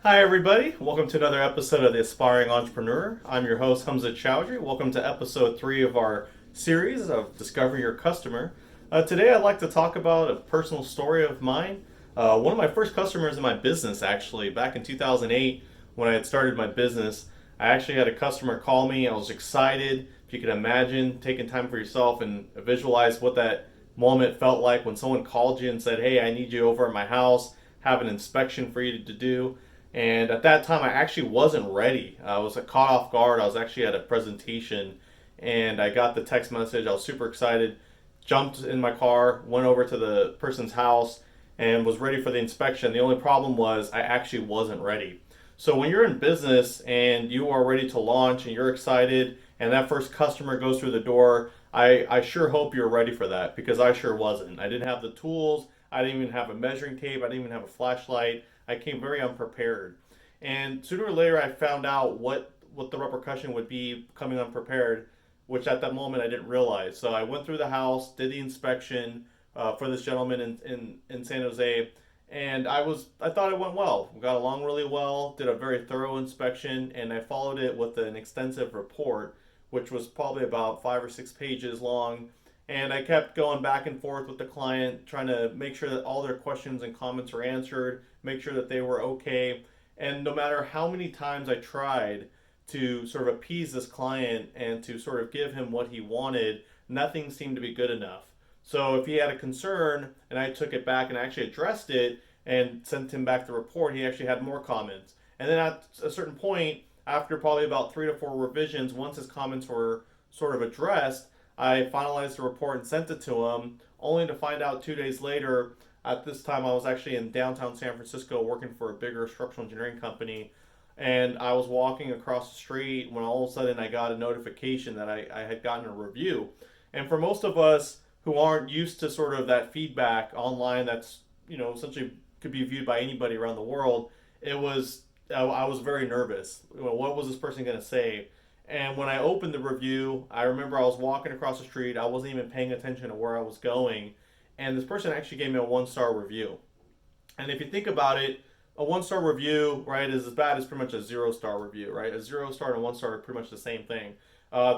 Hi, everybody. Welcome to another episode of The Aspiring Entrepreneur. I'm your host, Hamza Chowdhury. Welcome to episode 3 of our series of Discover Your Customer. Today, I'd like to talk about a personal story of mine. One of my first customers in my business, actually, back in 2008, when I had started my business, I actually had a customer call me. I was excited. If you can imagine taking time for yourself and visualize what that moment felt like when someone called you and said, "Hey, I need you over at my house, have an inspection for you to do." And at that time, I actually wasn't ready. I was caught off guard. I was actually at a presentation, and I got the text message. I was super excited. Jumped in my car, went over to the person's house, and was ready for the inspection. The only problem was I actually wasn't ready. So when you're in business and you are ready to launch and you're excited, and that first customer goes through the door, I sure hope you're ready for that because I sure wasn't. I didn't have the tools. I didn't even have a measuring tape. I didn't even have a flashlight. I came very unprepared. And sooner or later, I found out what the repercussion would be coming unprepared, which at that moment I didn't realize. So I went through the house, did the inspection for this gentleman in San Jose, and I thought it went well. We got along really well, did a very thorough inspection, and I followed it with an extensive report, which was probably about 5 or 6 pages long. And I kept going back and forth with the client, trying to make sure that all their questions and comments were answered, make sure that they were okay. And no matter how many times I tried to sort of appease this client and to sort of give him what he wanted, nothing seemed to be good enough. So if he had a concern and I took it back and actually addressed it and sent him back the report, he actually had more comments. And then at a certain point, after probably about 3 to 4 revisions, once his comments were sort of addressed, I finalized the report and sent it to him, only to find out 2 days later. At this time, I was actually in downtown San Francisco working for a bigger structural engineering company. And I was walking across the street when all of a sudden I got a notification that I had gotten a review. And for most of us who aren't used to sort of that feedback online that's, essentially could be viewed by anybody around the world, I was very nervous. What was this person going to say? And when I opened the review, I remember I was walking across the street. I wasn't even paying attention to where I was going. And this person actually gave me a 1 star review. And if you think about it, a 1 star review, right, is as bad as pretty much a 0 star review, right? A 0 star and a 1 star are pretty much the same thing.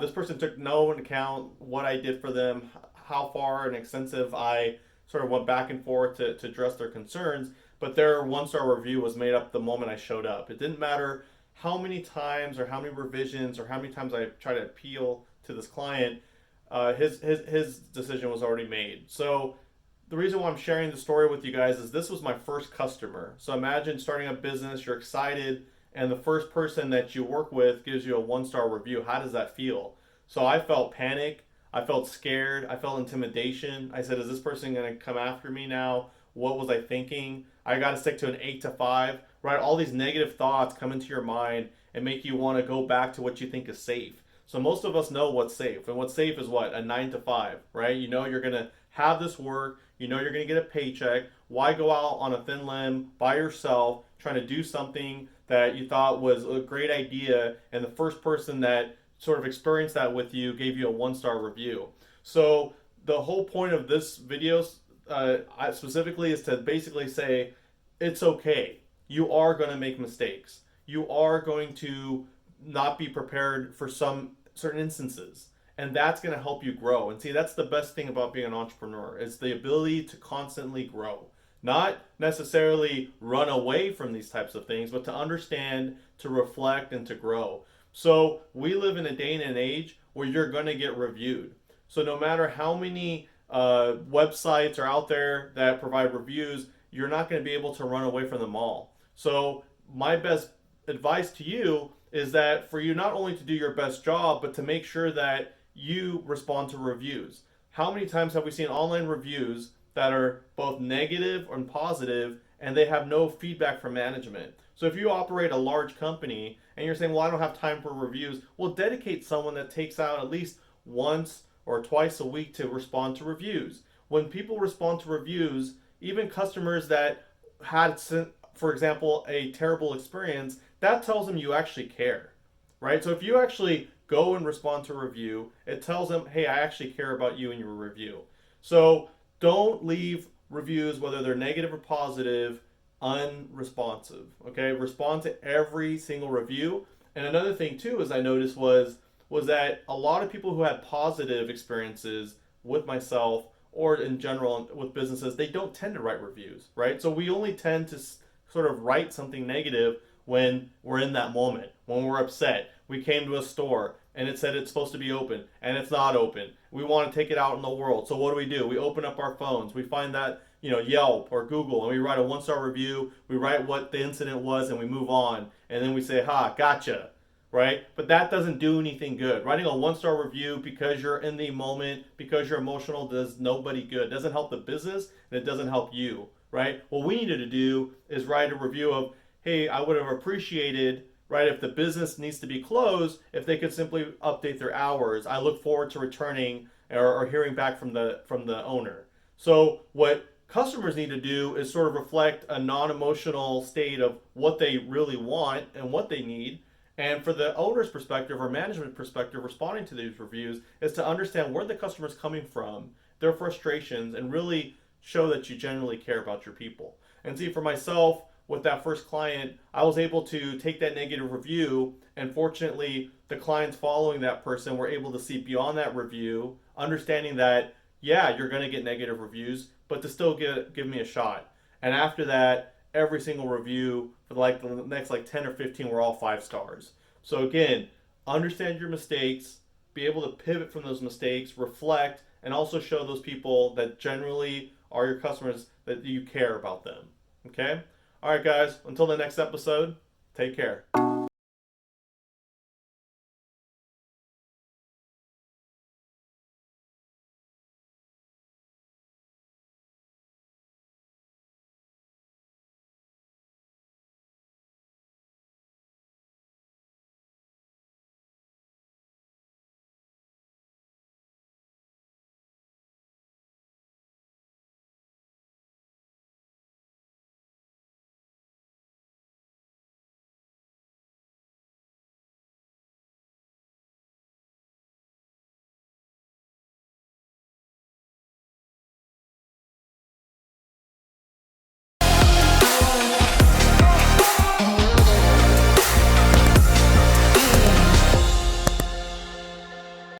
This person took no account what I did for them, how far and extensive I sort of went back and forth to address their concerns. But their 1 star review was made up the moment I showed up. It didn't matter how many times or how many revisions or how many times I tried to appeal to this client. His decision was already made. So the reason why I'm sharing the story with you guys is this was my first customer. So imagine starting a business, you're excited, and the first person that you work with gives you a 1 star review. How does that feel? So I felt panic. I felt scared. I felt intimidation. I said, is this person going to come after me now? What was I thinking? I got to stick to an 8 to 5, right? All these negative thoughts come into your mind and make you want to go back to what you think is safe. So most of us know what's safe. And what's safe is what? A 9 to 5, right? You know you're going to have this work. You know you're going to get a paycheck. Why go out on a thin limb by yourself trying to do something that you thought was a great idea and the first person that sort of experienced that with you gave you a 1 star review? So the whole point of this video specifically is to basically say it's okay. You are going to make mistakes. You are going to not be prepared for some certain instances, and that's going to help you grow. And see, that's the best thing about being an entrepreneur is the ability to constantly grow, not necessarily run away from these types of things, but to understand, to reflect, and to grow. So we live in a day and an age where you're going to get reviewed. So no matter how many websites are out there that provide reviews, you're not going to be able to run away from them all. So my best advice to you is that for you not only to do your best job, but to make sure that you respond to reviews. How many times have we seen online reviews that are both negative and positive and they have no feedback from management? So if you operate a large company and you're saying, well, I don't have time for reviews, well, dedicate someone that takes out at least once or twice a week to respond to reviews. When people respond to reviews, even customers that had, for example, a terrible experience, that tells them you actually care, right? So if you actually go and respond to a review, it tells them, hey, I actually care about you and your review. So don't leave reviews, whether they're negative or positive, unresponsive. Okay, respond to every single review. And another thing too, as I noticed, was that a lot of people who had positive experiences with myself or in general with businesses, they don't tend to write reviews, right? So we only tend to sort of write something negative when we're in that moment, when we're upset. We came to a store and it said it's supposed to be open and it's not open. We want to take it out in the world. So what do? We open up our phones. We find that, Yelp or Google, and we write a 1-star review. We write what the incident was and we move on. And then we say, ha, gotcha, right? But that doesn't do anything good. Writing a 1-star review because you're in the moment, because you're emotional, does nobody good. It doesn't help the business and it doesn't help you, right? What we needed to do is write a review of, hey, I would have appreciated, right, if the business needs to be closed, if they could simply update their hours. I look forward to returning or hearing back from the owner. So what customers need to do is sort of reflect a non-emotional state of what they really want and what they need. And for the owner's perspective or management perspective, responding to these reviews is to understand where the customer's coming from, their frustrations, and really show that you genuinely care about your people. And see, for myself, with that first client, I was able to take that negative review, and fortunately, the clients following that person were able to see beyond that review, understanding that, yeah, you're going to get negative reviews, but to still give me a shot. And after that, every single review for like the next like 10 or 15 were all 5 stars. So again, understand your mistakes, be able to pivot from those mistakes, reflect, and also show those people that generally are your customers that you care about them. Okay? All right, guys, until the next episode, take care.